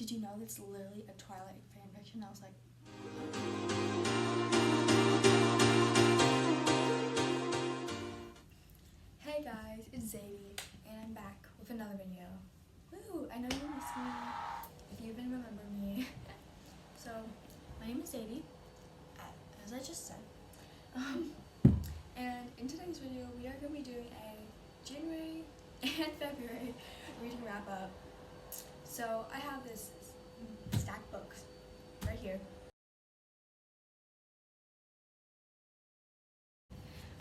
Did you know it's literally a Twilight fanfiction? I was like, hey guys, it's Zadie, and I'm back with another video. Woo! I know you missed me, if you even remember me. So, my name is Zadie, as I just said. And in today's video, we are going to be doing a January and February reading wrap up. So, I have this stack books right here.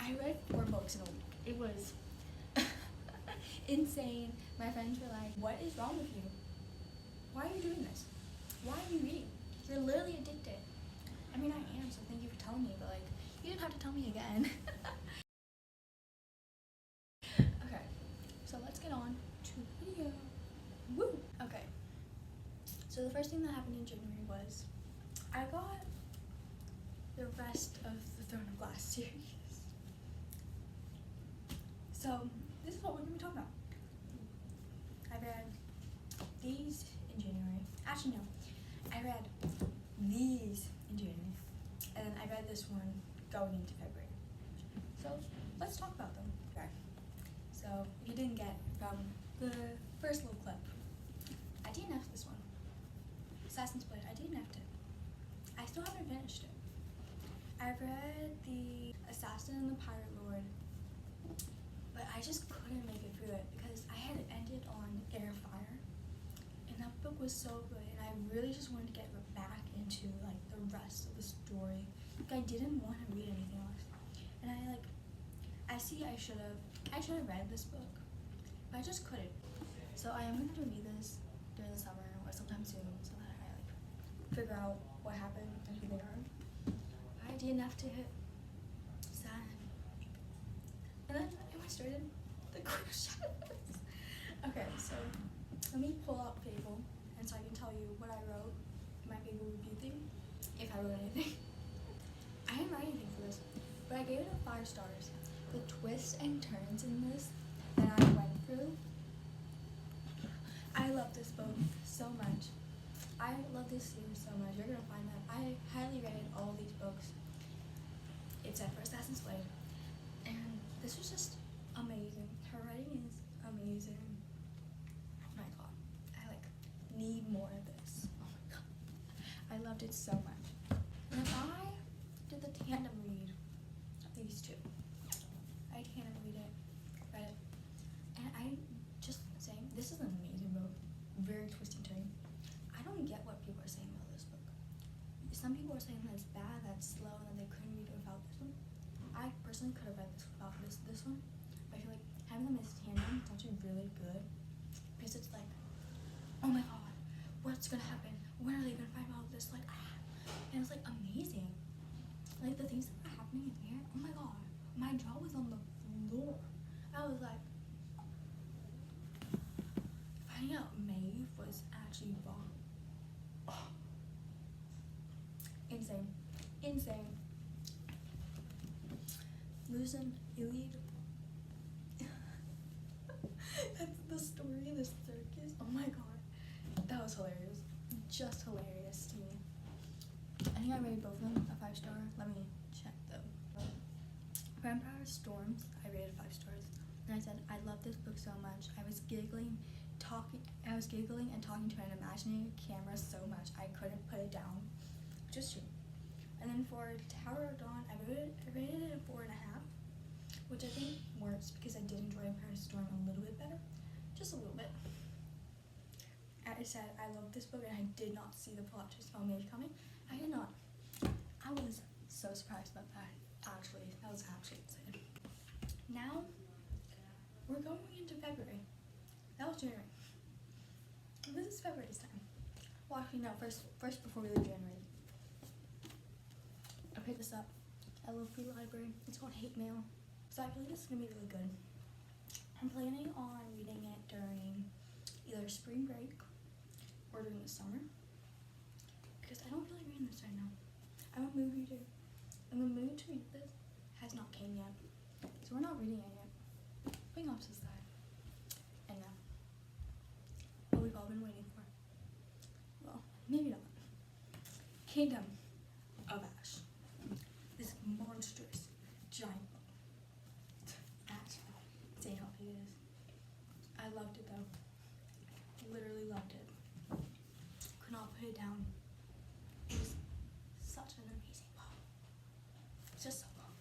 I read 4 books in a week. It was insane. My friends were like, what is wrong with you? Why are you doing this? Why are you reading? You're literally addicted. I mean, I am, so thank you for telling me, but like, you didn't have to tell me again. Okay, so let's get on to the video. Woo! Okay, so the first thing that happened in January was I got the rest of the Throne of Glass series. So this is what we're going to be talking about. I read these in January. Actually, no. I read these in January. And then I read this one going into February. So let's talk about them. Okay. So if you didn't get from the first little clip, I DNF'd this one. Assassin's Blade, I DNF'd it. I still haven't finished it. I read the Assassin and the Pirate Lord, but I just couldn't make it through it because I had ended on Air Fire, and that book was so good, and I really just wanted to get back into like the rest of the story. Like I didn't want to read anything else, and I should have read this book, but I just couldn't. So I am going to read this during the summer or sometime soon, so that I like figure out what happened and who they are. I DNF'd it. Sad. And then I went straight in the Queen of Shadows. Okay, so let me pull out Fable, and so I can tell you what I wrote in my Fable review thing, if I wrote anything. I didn't write anything for this, but I gave it 5 stars. The twists and turns in this that I went through, I love this book so much. I love this series so much. You're gonna find that I highly rated all these books, except for Assassin's Blade. And this was just amazing. Her writing is amazing. Oh my god. I like need more of this. Oh my god. I loved it so much. And if I did the tandem read of these two, I tandem read it, and I just saying this is an amazing book. Very twisting turn. I don't get what people are saying about this book. Some people are saying that it's bad, that it's slow, and that they couldn't read it without this one. I personally could have read this without this one, but I feel like having them as tandem is actually really good because it's like, oh my god, what's gonna happen? When are they gonna find out this? Like, and it's like amazing. Like the things that are happening in here. Oh my god, my jaw was on the floor. I was like, finding out Maeve was actually wrong. Oh. Insane. Losing Iliad. That's the story of the circus. Oh my god. That was hilarious. Just hilarious to me. I think I rated both of them a 5 star. Let me check them. Vampire Storms, I rated 5 stars. And I said, I love this book so much. I was giggling and talking to an imaginary camera so much I couldn't put it down. Just true. And then for Tower of Dawn, I rated it a 4.5, which I think works because I did enjoy Vampire Storm a little bit better. Just a little bit. I said, I love this book and I did not see the plot twist about Maeve coming. I did not. I was so surprised about that. Actually, that was actually insane. Now, we're going into February. That was January. This is February's time. Well, actually, no. First, before we leave January, I picked this up at Little Free Library. It's called Hate Mail. So I feel like this is gonna be really good. I'm planning on reading it during either spring break or during the summer because I don't feel like reading this right now. I'm a mood reader, and the mood to read this has not came yet, so we're not reading it yet. Putting off to the side. And now, what we've all been waiting for. maybe not. Kingdom of Ash. This monstrous giant book. Ash. Insane how big it is. I loved it though. Literally loved it. Could not put it down. It was such an amazing book. It's just so long.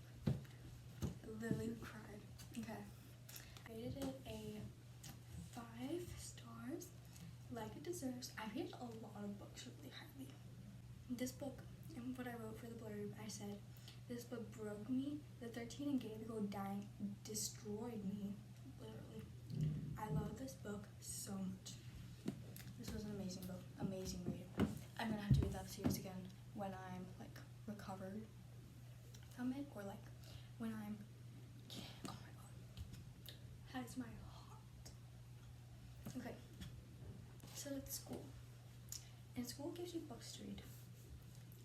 I literally cried. Okay. I rated it a 5 stars, like it deserves. I rated a lot of books really highly. This book, and what I wrote for the blurb, I said, this book broke me. The 13 and Gabriel dying destroyed me, literally. I love this book so much. This was an amazing book, amazing read. I'm gonna have to read that series again when I'm like recovered from it, or like when I'm, oh my god, has my heart. Okay, so at school, and school gives you books to read.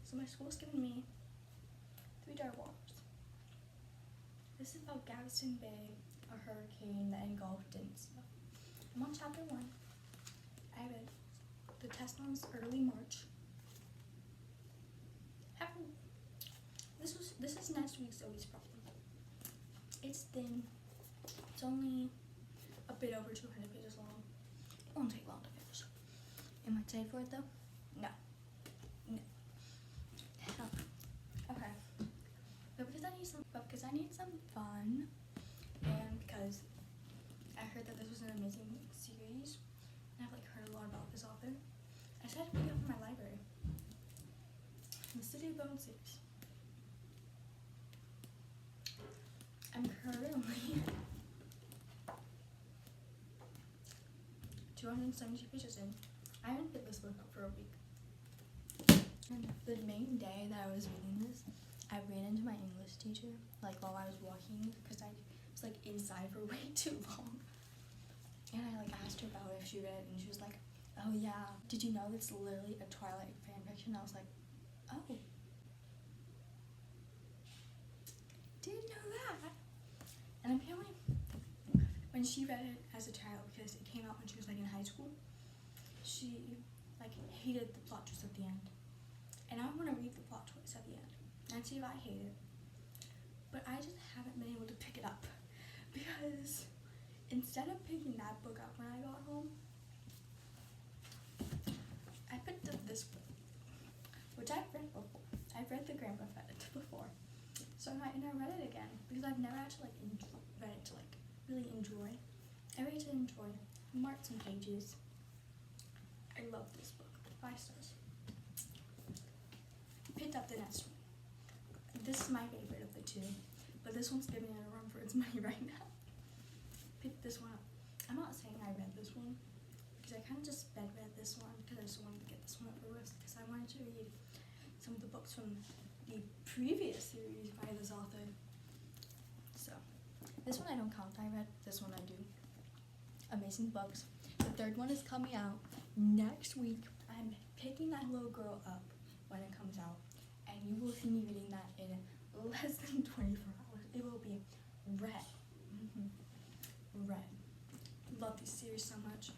So my school's given me 3 Dark Waters. This is about Galveston Bay, a hurricane that engulfed and stuff. I'm on chapter 1. I read the test one's early March. This is next week's Zoe's problem. It's thin. It's only a bit over 200 pages long. It won't take long to finish. Am I excited for it though? No. Okay. But because I need some fun, and because I heard that this was an amazing series, and I've like heard a lot about this author, I decided to pick it up from my library. The City of Bones series. I'm currently 272 pages in. I haven't picked this book up for a week. And the main day that I was reading this, I ran into my English teacher, like while I was walking, because I was like inside for way too long. And I like asked her about it if she read it, and she was like, oh yeah, did you know it's literally a Twilight fanfiction? I was like, oh. Didn't know that. And apparently, when she read it as a child, because it came out when she was like in high school, she like hated the plot twist at the end. And I want to read the plot twist at the end and see if I hate it. But I just haven't been able to pick it up, because instead of picking that book up when I got home, I picked up this book, which I've read before. I've read the Grandpa Fett before. So I read it again, because I've never actually like read it to like really enjoy. I read it to enjoy. Mark some pages. I love this book. 5 stars. Picked up the next one. This is my favorite of the 2, but this one's giving it a run for its money right now. Picked this one up. I'm not saying I read this one, because I kind of just read this one because I just wanted to get this one over with, because I wanted to read some of the books from the previous series by this author. So this one I don't count. I read this one. I do. Amazing books. The 3rd one is coming out next week. I'm picking that little girl up when it comes out, and you will see me reading that in less than 24 hours. It will be red. Red. Love this series so much.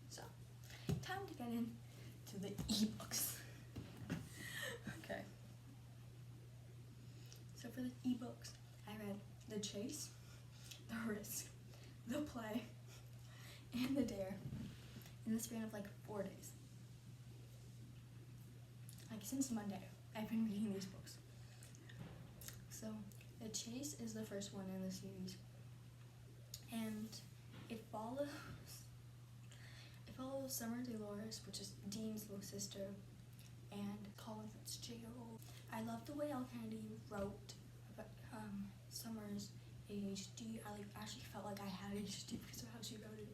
So, time to get into the ebooks. Okay. So for the ebooks, I read The Chase, The Risk, The Play, and The Dare in the span of like 4 days. Like since Monday, I've been reading these books. So The Chase is the first one in the series, and it follows Summer Dolores, which is Dean's little sister, and Colin Fitzgerald. I love the way Elle Kennedy wrote about Summer's ADHD. I like actually felt like I had ADHD because of how she wrote it.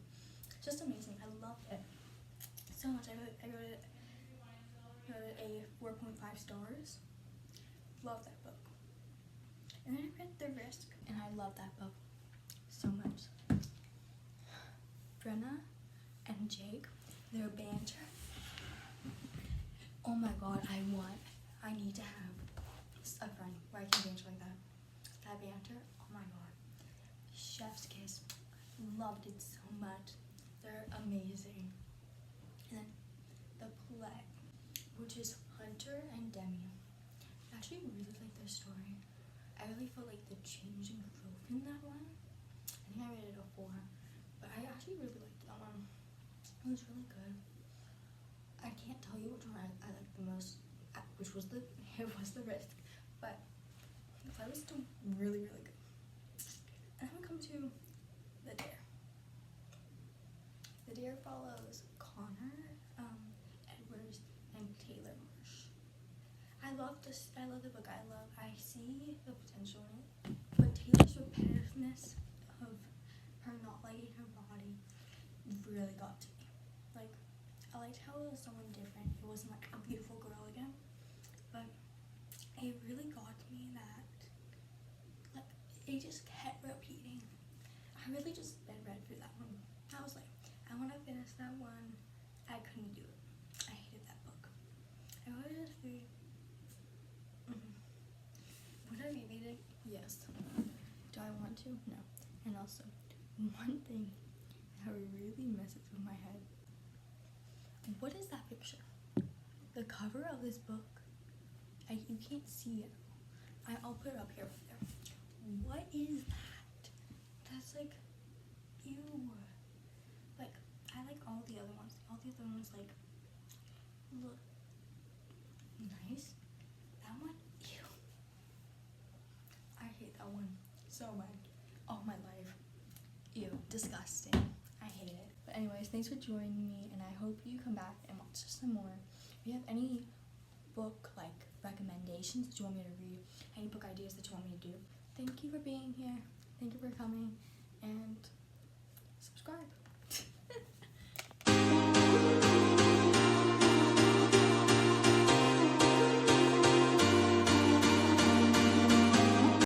It's just amazing. I loved it so much. I wrote it a 4.5 stars. Love that book. And then I read The Risk, and I love that book so much. Brenna and Jake, their banter. Oh my god, I need to have a friend where I can banter like that. That banter, oh my god. Chef's Kiss, loved it so much. They're amazing. And then the story. I really felt like the changing growth in that one. I think I rated it a 4, but I actually really liked that one. It was really good. I can't tell you which one I liked the most, which was the it was the risk, but that was still really, really good. And then we come to the dare. The dare follows Connor, Edwards, and Taylor Marsh. I love the book. I see the potential in it, but Taylor's repetitiveness of her not liking her body really got to me. Like, I liked how it was someone different. It wasn't like a beautiful girl again, but it really got me that, like, it just kept repeating. I really just read through that one. I was like, I want to finish that one. I couldn't do it. I hated that book. I read it through. Would I reread it? Yes. Do I want to? No. And also, one thing that really messes with my head. What is that picture? The cover of this book. You can't see it. I'll put it up here right there. What is that? That's like, ew. Like, I like all the other ones. All the other ones, like, look nice. That one, ew. I hate that one so much. All my life. Ew, disgusting. I hate it. But anyways, thanks for joining me, and I hope you come back and watch some more. If you have any book like recommendations that you want me to read, any book ideas that you want me to do, thank you for being here. Thank you for coming, and subscribe.